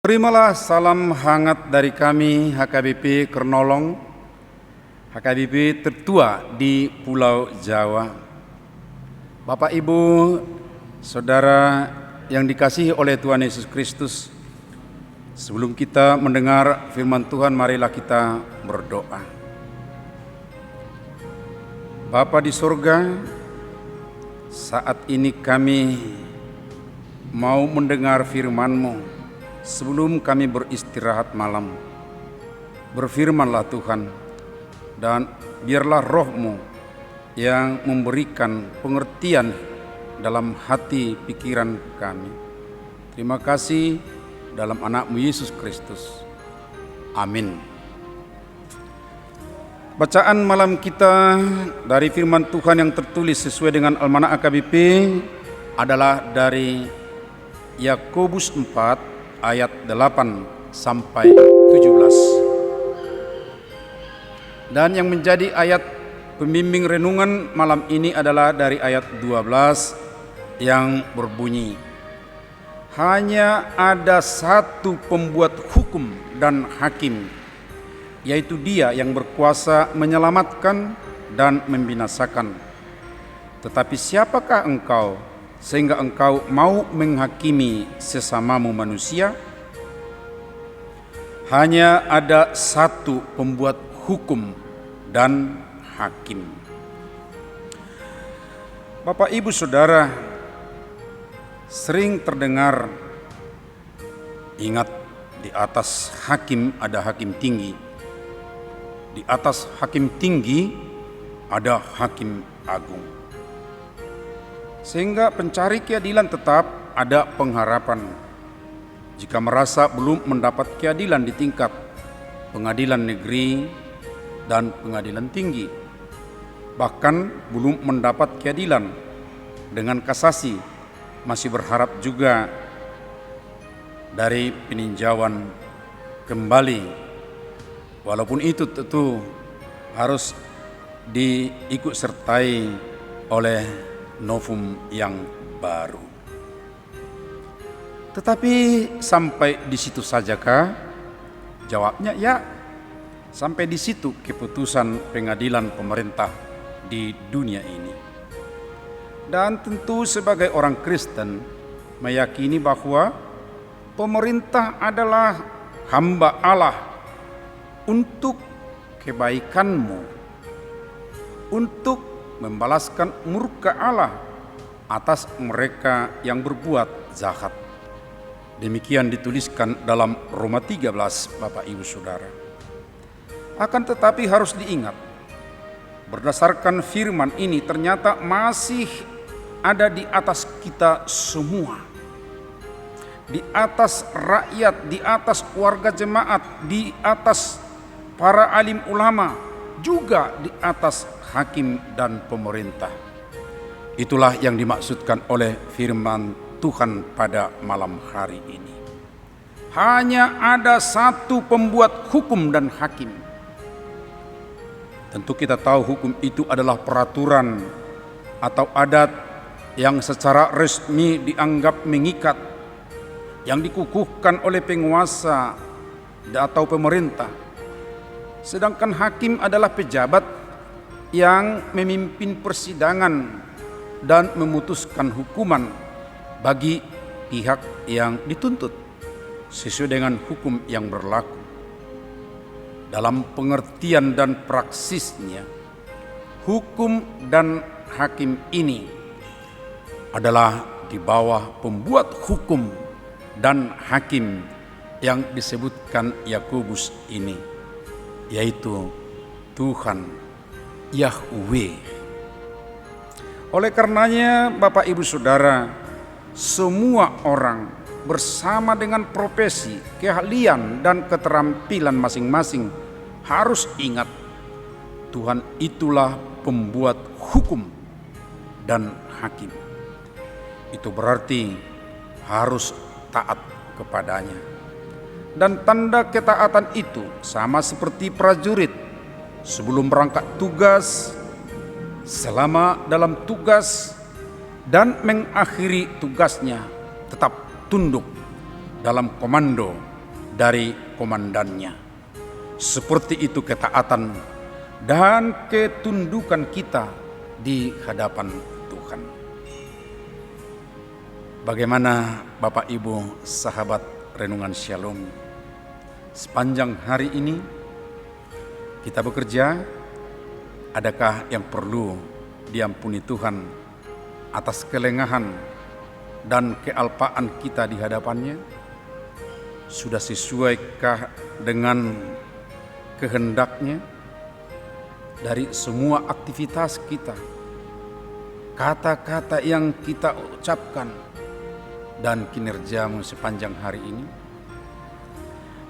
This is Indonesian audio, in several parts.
Terimalah salam hangat dari kami HKBP Kernolong, HKBP tertua di Pulau Jawa. Bapak, Ibu, Saudara yang dikasihi oleh Tuhan Yesus Kristus, sebelum kita mendengar firman Tuhan, marilah kita berdoa. Bapa di surga, saat ini kami mau mendengar firman-Mu. Sebelum kami beristirahat malam, berfirmanlah Tuhan, dan biarlah Roh-Mu yang memberikan pengertian dalam hati pikiran kami. Terima kasih dalam anak-Mu Yesus Kristus. Amin. Bacaan malam kita dari firman Tuhan yang tertulis sesuai dengan Almanak AKBP adalah dari Yakobus 4 ayat 8 sampai 17. Dan yang menjadi ayat pembimbing renungan malam ini adalah dari ayat 12 yang berbunyi, hanya ada satu pembuat hukum dan hakim, yaitu Dia yang berkuasa menyelamatkan dan membinasakan. Tetapi siapakah engkau sehingga engkau mau menghakimi sesamamu manusia? Hanya ada satu pembuat hukum dan hakim. Bapak, Ibu, Saudara, sering terdengar, ingat, di atas hakim ada hakim tinggi, di atas hakim tinggi ada hakim agung. Sehingga pencari keadilan tetap ada pengharapan jika merasa belum mendapat keadilan di tingkat pengadilan negeri dan pengadilan tinggi, bahkan belum mendapat keadilan dengan kasasi, masih berharap juga dari peninjauan kembali, walaupun itu tentu harus diikut sertai oleh novum yang baru. Tetapi sampai di situ sajakah? Jawabnya ya. Sampai di situ keputusan pengadilan pemerintah di dunia ini. Dan tentu sebagai orang Kristen meyakini bahwa pemerintah adalah hamba Allah untuk kebaikanmu, untuk membalaskan murka Allah atas mereka yang berbuat jahat. Demikian dituliskan dalam Roma 13, Bapak, Ibu, Saudara. Akan tetapi harus diingat, berdasarkan firman ini ternyata masih ada di atas kita semua, di atas rakyat, di atas warga jemaat, di atas para alim ulama, juga di atas hakim dan pemerintah. Itulah yang dimaksudkan oleh firman Tuhan pada malam hari ini. Hanya ada satu pembuat hukum dan hakim. Tentu kita tahu hukum itu adalah peraturan atau adat yang secara resmi dianggap mengikat, yang dikukuhkan oleh penguasa atau pemerintah. Sedangkan hakim adalah pejabat yang memimpin persidangan dan memutuskan hukuman bagi pihak yang dituntut sesuai dengan hukum yang berlaku. Dalam pengertian dan praksisnya, hukum dan hakim ini adalah di bawah pembuat hukum dan hakim yang disebutkan Yakobus ini, yaitu Tuhan Yahweh. Oleh karenanya, Bapak, Ibu, Saudara, semua orang bersama dengan profesi, keahlian, dan keterampilan masing-masing harus ingat, Tuhan itulah pembuat hukum dan hakim. Itu berarti harus taat kepadanya. Dan tanda ketaatan itu sama seperti prajurit sebelum berangkat tugas, selama dalam tugas, dan mengakhiri tugasnya tetap tunduk dalam komando dari komandannya. Seperti itu ketaatan dan ketundukan kita di hadapan Tuhan. Bagaimana Bapak Ibu sahabat Renungan Shalom, sepanjang hari ini kita bekerja, adakah yang perlu diampuni Tuhan atas kelengahan dan kealpaan kita di hadapannya? Sudah sesuaikah dengan kehendaknya? Dari semua aktivitas kita, kata-kata yang kita ucapkan, dan kinerjamu sepanjang hari ini?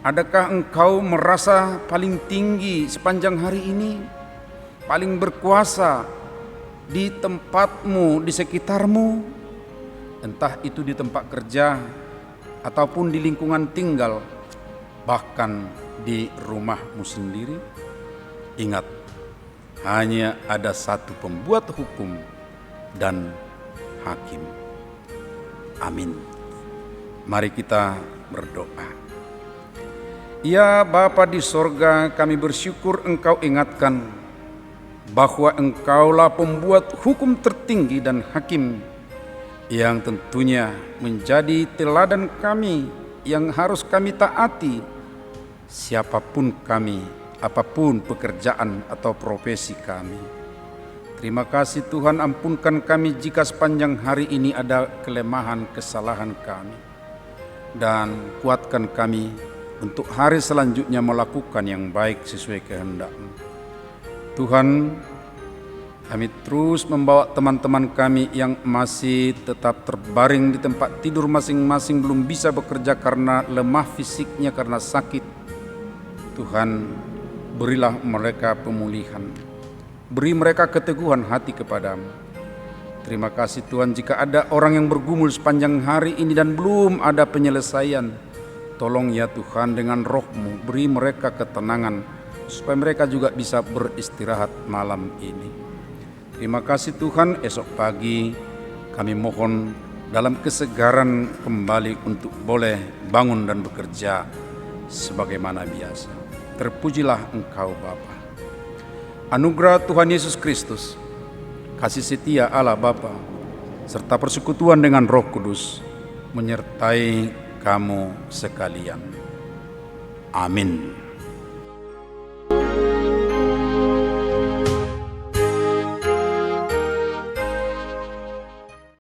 Adakah engkau merasa paling tinggi sepanjang hari ini, paling berkuasa di tempatmu, di sekitarmu, entah itu di tempat kerja ataupun di lingkungan tinggal, bahkan di rumahmu sendiri? Ingat, hanya ada satu pembuat hukum dan hakim. Amin. Mari kita berdoa. Ya Bapa di sorga, kami bersyukur Engkau ingatkan bahwa Engkaulah pembuat hukum tertinggi dan hakim, yang tentunya menjadi teladan kami yang harus kami taati, siapapun kami, apapun pekerjaan atau profesi kami. Terima kasih Tuhan, ampunkan kami jika sepanjang hari ini ada kelemahan, kesalahan kami, dan kuatkan kami untuk hari selanjutnya melakukan yang baik sesuai kehendak-Mu. Tuhan, kami terus membawa teman-teman kami yang masih tetap terbaring di tempat tidur masing-masing, belum bisa bekerja karena lemah fisiknya, karena sakit. Tuhan, berilah mereka pemulihan, beri mereka keteguhan hati kepadamu. Terima kasih Tuhan, jika ada orang yang bergumul sepanjang hari ini dan belum ada penyelesaian, tolong ya Tuhan dengan roh-Mu, beri mereka ketenangan supaya mereka juga bisa beristirahat malam ini. Terima kasih Tuhan, esok pagi kami mohon dalam kesegaran kembali untuk boleh bangun dan bekerja sebagaimana biasa. Terpujilah Engkau Bapa. Anugerah Tuhan Yesus Kristus, kasih setia Allah Bapa, serta persekutuan dengan Roh Kudus menyertai kamu sekalian. Amin.